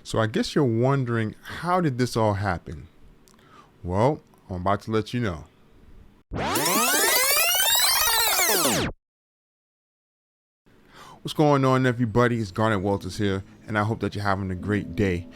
So I guess you're wondering, how did this all happen? Well, I'm about to let you know. What's going on, everybody? It's Garnet Walters here, and I hope that you're having a great day.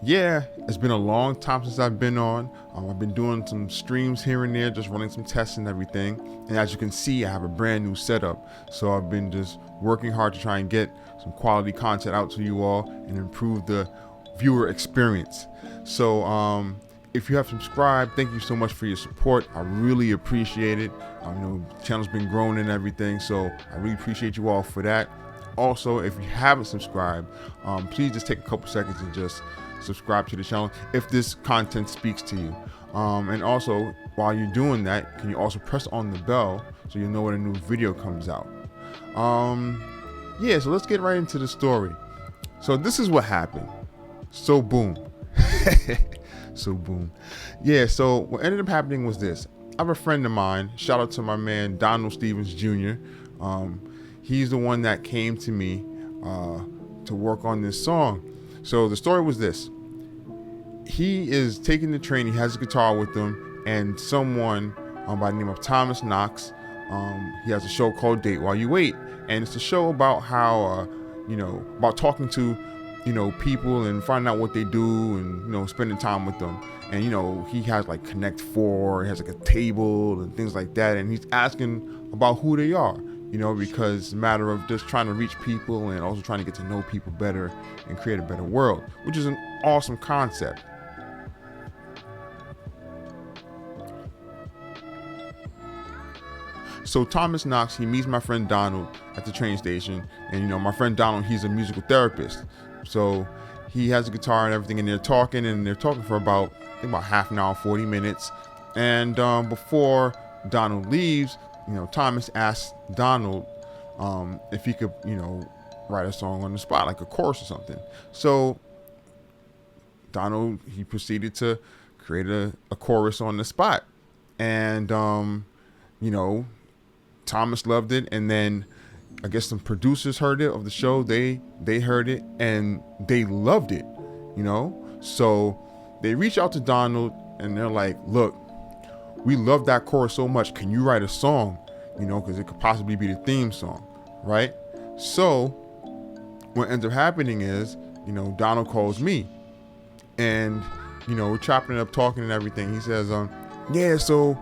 Yeah, it's been a long time since I've been on. I've been doing some streams here and there, just running some tests and everything. And as you can see, I have a brand new setup. So I've been just working hard to try and get some quality content out to you all and improve the viewer experience. So if you have subscribed, thank you so much for your support. I really appreciate it. The channel's been growing and everything, so I really appreciate you all for that. Also, if you haven't subscribed, please just take a couple seconds and just subscribe to the channel if this content speaks to you. And also, while you're doing that, can you also press on the bell so you know when a new video comes out. Yeah, so let's get right into the story. So this is what happened. So boom. So boom. Yeah, so what ended up happening was this. I have a friend of mine, shout out to my man Donald Stevens Jr. He's the one that came to me to work on this song. So the story was this. He is taking the train, he has a guitar with him, and someone by the name of Thomas Knox, he has a show called Date While You Wait. And it's a show about how, about talking to, people and finding out what they do and, spending time with them. And, he has like Connect Four, he has like a table and things like that. And he's asking about who they are, because it's a matter of just trying to reach people and also trying to get to know people better and create a better world, which is an awesome concept. So Thomas Knox, he meets my friend Donald at the train station. And, my friend Donald, he's a musical therapist. So he has a guitar and everything, and they're talking for about half an hour, 40 minutes. And before Donald leaves, Thomas asked Donald if he could, write a song on the spot, like a chorus or something. So Donald, he proceeded to create a chorus on the spot. And, Thomas loved it. And then I guess some producers heard it of the show. They heard it and they loved it, So they reach out to Donald and they're like, look, we love that chorus so much. Can you write a song? Because it could possibly be the theme song, right? So what ends up happening is, Donald calls me and, we're chopping it up, talking and everything. He says, yeah, so,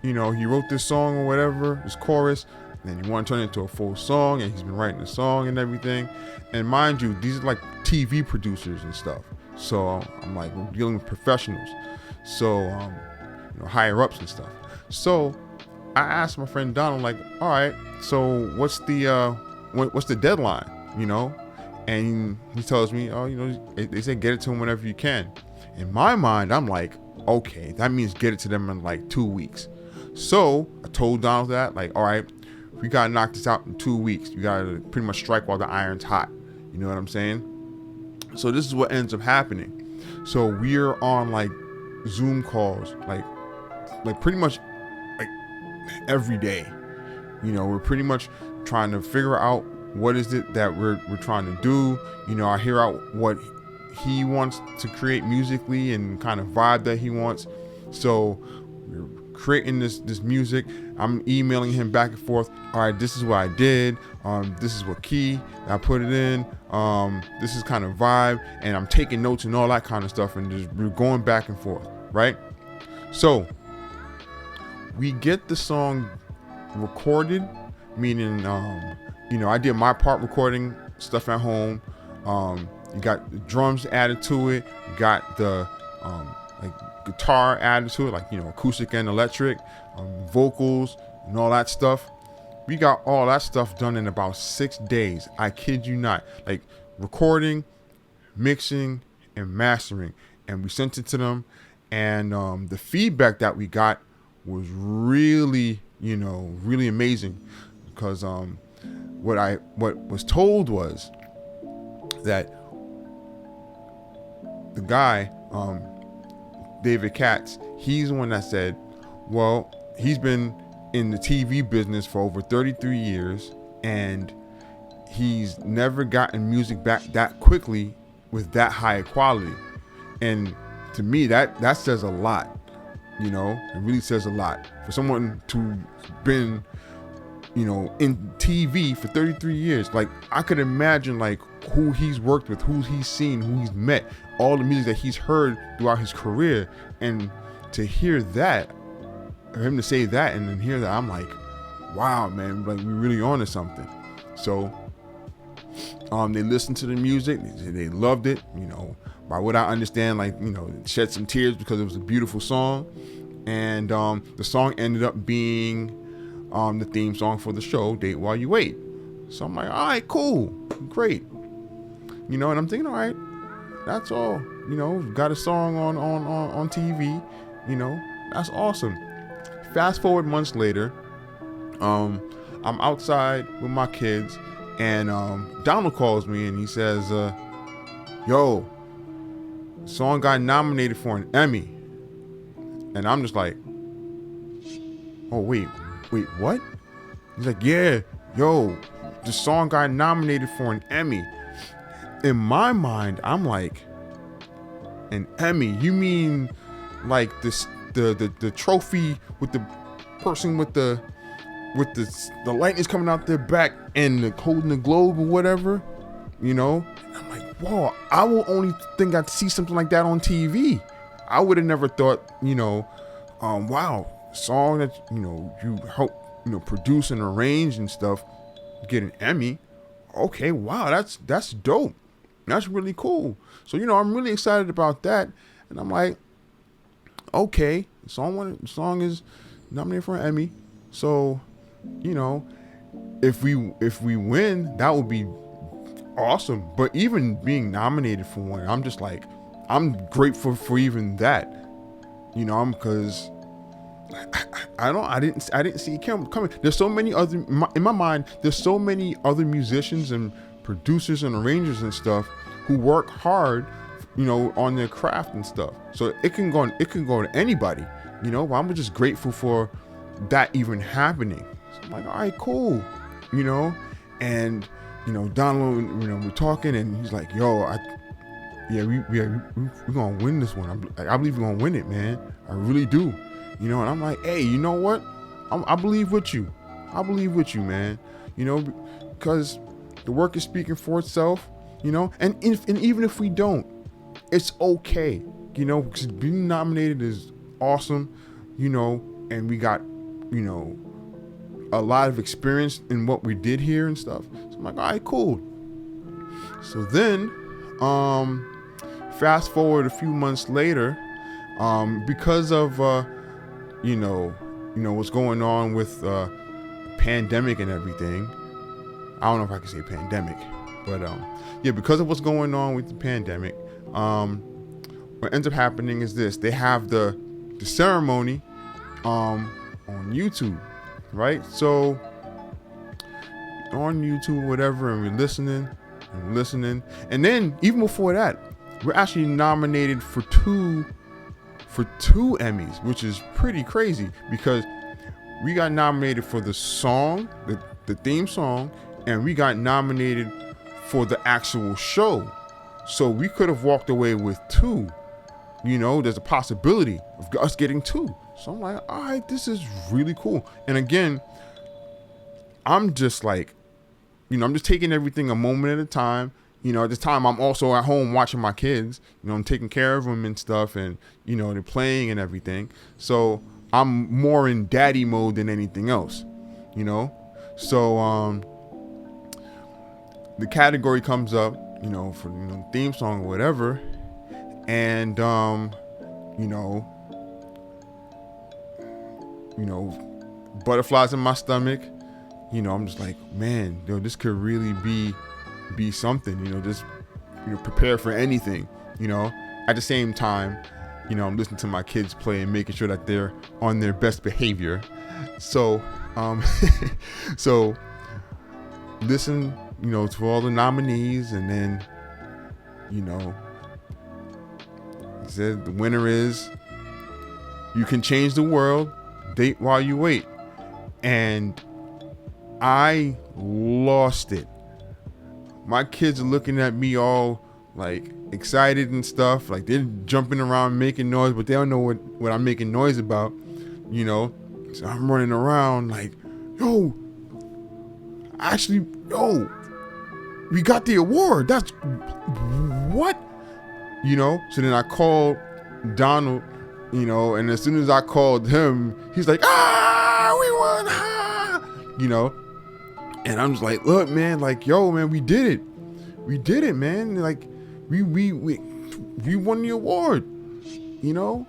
he wrote this song or whatever, this chorus, and he wanted to turn it into a full song, and he's been writing the song and everything. And mind you, these are like TV producers and stuff. So I'm like, we're dealing with professionals. So, higher ups and stuff. So I asked my friend Donald, like, all right, so what's the deadline, And he tells me, they say get it to him whenever you can. In my mind, I'm like, okay, that means get it to them in like 2 weeks. So I told Donald that, like, all right, we got to knock this out in 2 weeks. You got to pretty much strike while the iron's hot. You know what I'm saying? So this is what ends up happening. So we're on like Zoom calls, like pretty much like every day. We're pretty much trying to figure out what is it that we're trying to do. I hear out what he wants to create musically and kind of vibe that he wants. So we're creating this music. I'm emailing him back and forth. All right, this is what I did. This is what key I put it in. This is kind of vibe, and I'm taking notes and all that kind of stuff, and just we're going back and forth, right? So we get the song recorded, meaning I did my part recording stuff at home. You got the drums added to it. You got the guitar added to it, like acoustic and electric, vocals and all that stuff. We got all that stuff done in about 6 days. I kid you not. Like recording, mixing, and mastering. And we sent it to them, and the feedback that we got was really, really amazing. Because what was told was that the guy, David Katz, he's the one that said, well, he's been in the TV business for over 33 years, and he's never gotten music back that quickly with that high quality. And to me, that says a lot. You know, it really says a lot for someone to been, you know, in TV for 33 years. Like, I could imagine like who he's worked with, who he's seen, who he's met, all the music that he's heard throughout his career. And to hear that, for him to say that and then hear that, I'm like, wow, man, like we're really on to something. So they listened to the music, they loved it, you know, by what I understand, like, you know, shed some tears because it was a beautiful song. And the song ended up being the theme song for the show, Date While You Wait. So I'm like, all right, cool, great. You know, and I'm thinking, all right, that's all. You know, got a song on TV, you know, that's awesome. Fast forward months later, I'm outside with my kids, and Donald calls me and he says, yo, the song got nominated for an Emmy. And I'm just like, oh, wait, what? He's like, yeah, yo, the song got nominated for an Emmy. In my mind, I'm like, an Emmy? You mean like this, the trophy with the person with the lightning's coming out their back and the holding the globe or whatever, you know? And I'm like, whoa, I will only think I'd see something like that on TV. I would have never thought, you know, wow, song that, you know, you help, you know, produce and arrange and stuff, get an Emmy. Okay, wow, that's dope. That's really cool. So, you know, I'm really excited about that. And I'm like, okay, the song is nominated for an Emmy. So, you know, if we win, that would be awesome. But even being nominated for one, I'm just like, I'm grateful for even that, you know, because I didn't see it coming. There's so many other, in my mind, there's so many other musicians and producers and arrangers and stuff who work hard, you know, on their craft and stuff. So it can go to anybody, you know, but I'm just grateful for that even happening. So I'm like, all right, cool, you know. And, you know, Donald, you know, we're talking and he's like, yo, we're gonna win this one. I believe we're gonna win it, man. I really do. You know, and I'm like, hey, you know what? I believe with you. I believe with you, man. You know, because the work is speaking for itself. You know, and even if we don't, it's okay. You know, because being nominated is awesome. You know, and we got, you know, a lot of experience in what we did here and stuff. So I'm like, all right, cool. So then, fast forward a few months later, because of you know what's going on with pandemic and everything. I don't know if I can say pandemic, but yeah, because of what's going on with the pandemic, what ends up happening is this: they have the ceremony on YouTube, right? So on YouTube, whatever, and we're listening, and then even before that, we're actually nominated for two Emmys, which is pretty crazy because we got nominated for the song, the theme song, and we got nominated for the actual show. So we could have walked away with two. You know, there's a possibility of us getting two. So I'm like, all right, this is really cool. And again, I'm just like, you know, I'm just taking everything a moment at a time. You know, at this time, I'm also at home watching my kids. You know, I'm taking care of them and stuff, and, you know, they're playing and everything. So I'm more in daddy mode than anything else, you know? So the category comes up, you know, for, you know, theme song or whatever. And, you know, butterflies in my stomach. You know, I'm just like, man, yo, this could really be something, you know, just, you know, prepare for anything, you know. At the same time, you know, I'm listening to my kids play and making sure that they're on their best behavior. So, so listen, you know, to all the nominees, and then, you know, it said the winner is You Can Change the World, Date While You Wait. And I lost it. My kids are looking at me all like excited and stuff. Like they're jumping around making noise, but they don't know what I'm making noise about, you know. So I'm running around like, yo, actually, yo, we got the award. That's what, you know. So then I called Donald, you know, and as soon as I called him, he's like, we won, you know. And I'm just like, look, man, like, yo, man, we did it, man. Like, we won the award, you know.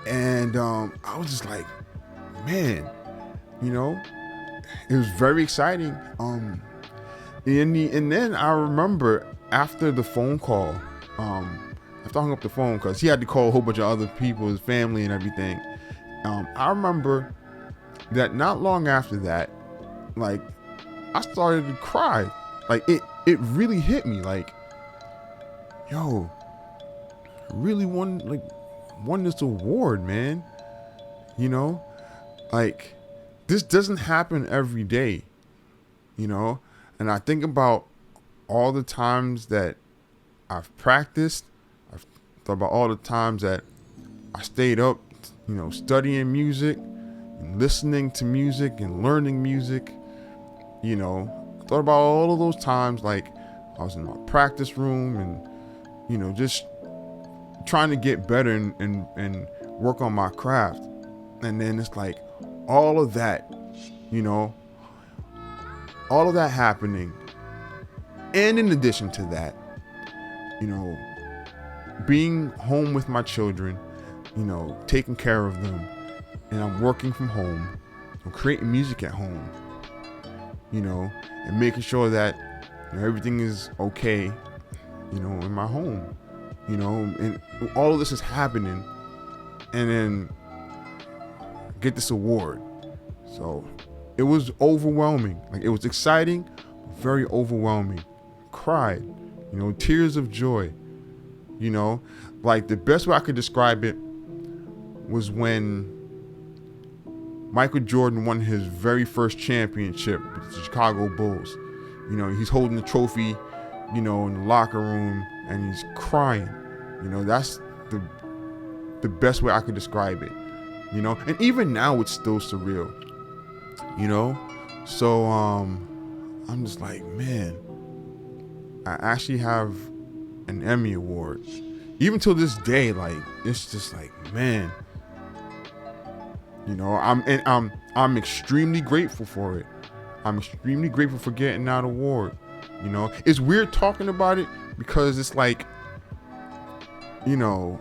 And I was just like, man, you know, it was very exciting. And then I remember after the phone call, after I hung up the phone, because he had to call a whole bunch of other people, his family and everything. I remember that not long after that, like, I started to cry. Like it really hit me. Like, yo, I really won this award, man. You know, like this doesn't happen every day, you know. And I think about all the times that I've practiced. I've thought about all the times that I stayed up, you know, studying music and listening to music and learning music. You know, I thought about all of those times, like I was in my practice room and, you know, just trying to get better and work on my craft. And then it's like all of that, you know, all of that happening. And in addition to that, you know, being home with my children, you know, taking care of them, and I'm working from home, I'm creating music at home, you know, and making sure that, you know, everything is okay, you know, in my home, you know, and all of this is happening, and then get this award. So it was overwhelming. Like, it was exciting, very overwhelming. Cried, you know, tears of joy, you know. Like, the best way I could describe it was when Michael Jordan won his very first championship with the Chicago Bulls. You know, he's holding the trophy, you know, in the locker room, and he's crying. You know, that's the best way I could describe it. You know, and even now it's still surreal. You know, so I'm just like, man, I actually have an Emmy Award. Even till this day, like, it's just like, man, you know, I'm extremely grateful for it. I'm extremely grateful for getting that award. You know, it's weird talking about it because it's like, you know,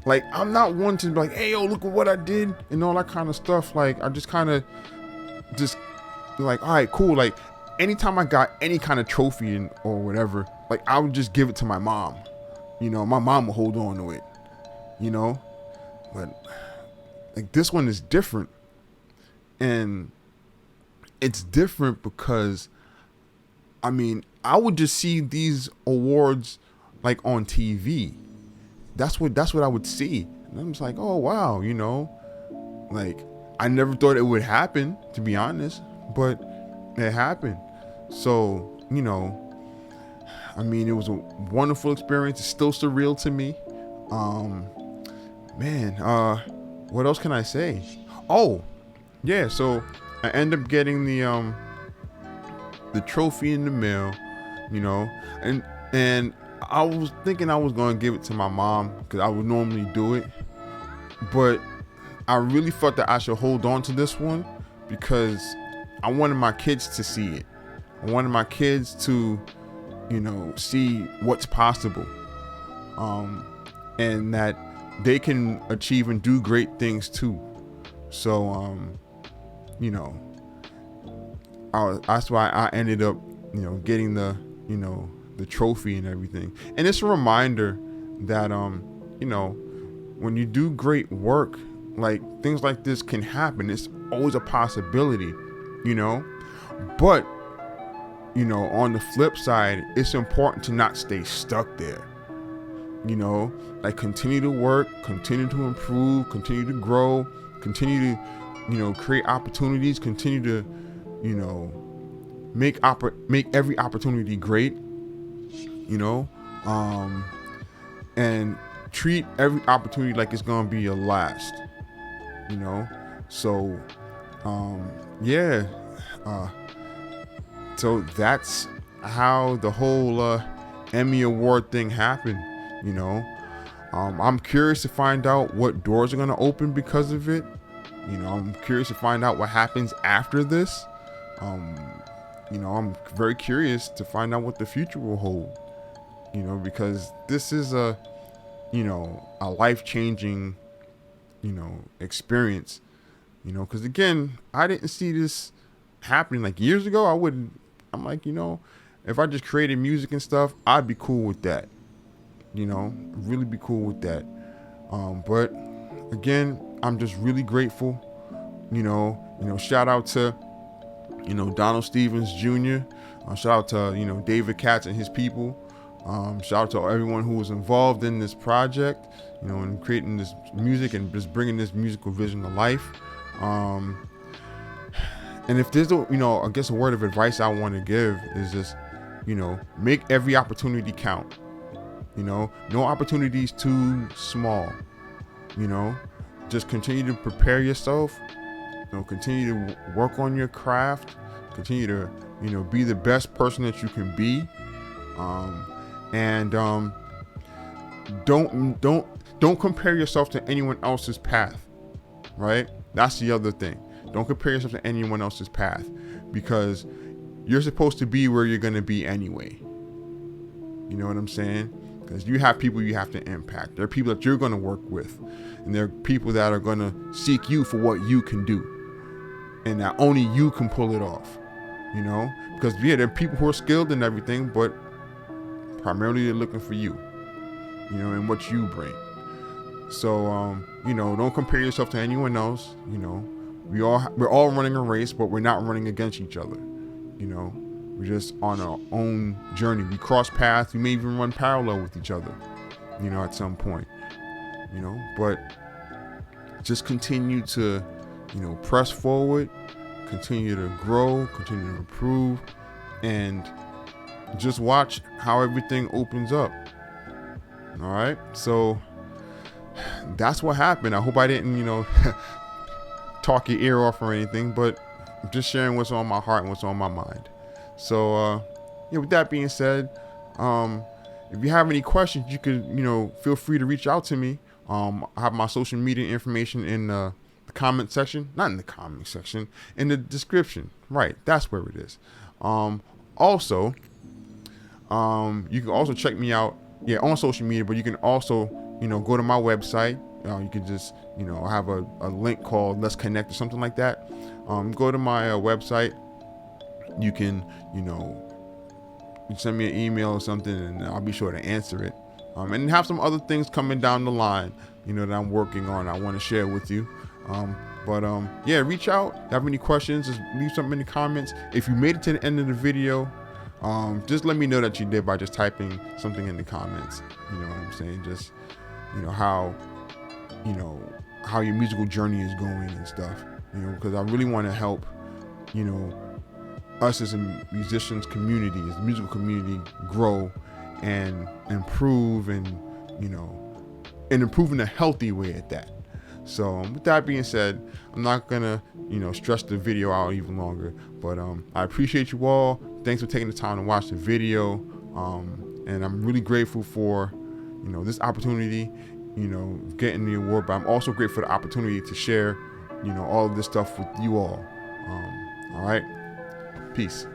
like, I'm not one to be like, hey, yo, look at what I did and all that kind of stuff. Like, I just kind of just like, all right, cool. Like, anytime I got any kind of trophy or whatever, like, I would just give it to my mom. You know, my mom will hold on to it, you know, but like, this one is different. And it's different because, I mean, I would just see these awards like on TV. That's what I would see. And I'm just like, oh, wow, you know, like, I never thought it would happen, to be honest, but it happened. So, you know, I mean, it was a wonderful experience. It's still surreal to me. What else can I say? Oh, yeah. So I end up getting the trophy in the mail, you know, and I was thinking I was going to give it to my mom because I would normally do it, but I really felt that I should hold on to this one because I wanted my kids to see it. I wanted my kids to, you know, see what's possible, and that they can achieve and do great things too. So, you know, that's why I ended up, you know, getting the, you know, the trophy and everything. And it's a reminder that, you know, when you do great work, like, things like this can happen. It's always a possibility, you know, but, you know, on the flip side, it's important to not stay stuck there. You know, like, continue to work, continue to improve, continue to grow, continue to, you know, create opportunities, continue to, you know, make every opportunity great, you know, um, and treat every opportunity like it's gonna be your last. You know, so yeah, uh, so that's how the whole Emmy Award thing happened. You know, I'm curious to find out what doors are gonna open because of it. You know, I'm curious to find out what happens after this. Um, you know, I'm very curious to find out what the future will hold. You know, because this is a, you know, a life-changing, you know, experience. You know, because again, I didn't see this happening like years ago. I'm like, you know, if I just created music and stuff, I'd be cool with that. You know, really be cool with that. But again, I'm just really grateful. Shout out to, Donald Stevens Jr. Shout out to, David Katz and his people. Shout out to everyone who was involved in this project, in creating this music and just bringing this musical vision to life. And if there's I guess a word of advice I want to give is just, make every opportunity count. No opportunity is too small. Just continue to prepare yourself. Continue to work on your craft. Continue to, be the best person that you can be. And don't compare yourself to anyone else's path. Right? That's the other thing. Don't compare yourself to anyone else's path, because you're supposed to be where you're going to be anyway. You know what I'm saying? Because you have people you have to impact. There are people that you're going to work with, and there are people that are going to seek you for what you can do, and that only you can pull it off. Because there are people who are skilled in everything, but primarily they're looking for you, and what you bring. So, don't compare yourself to anyone else. We're all running a race, but we're not running against each other. We're just on our own journey. We cross paths. We may even run parallel with each other, at some point. But just continue to, press forward, continue to grow, continue to improve, and just watch how everything opens up. All right. So that's what happened. I hope I didn't, talk your ear off or anything, but I'm just sharing what's on my heart and what's on my mind. So, with that being said, if you have any questions, you could, feel free to reach out to me. I have my social media information in the comment section, not in the comment section, in the description. Right. That's where it is. Also, you can also check me out, on social media, but you can also, go to my website. You can just, have a link called Let's Connect or something like that. Go to my website. You can, you send me an email or something, and I'll be sure to answer it. And have some other things coming down the line, that I'm working on. I want to share with you. Reach out. Have any questions? Just leave something in the comments. If you made it to the end of the video, just let me know that you did by just typing something in the comments. You know what I'm saying? Just, how your musical journey is going and stuff. Because I really want to help, us as a musicians community, as a musical community, grow and improve, and improve in a healthy way at that. So with that being said, I'm not gonna stress the video out even longer, but I appreciate you all. Thanks for taking the time to watch the video, and I'm really grateful for this opportunity, getting the award, but I'm also grateful for the opportunity to share all of this stuff with you all. All right. Peace.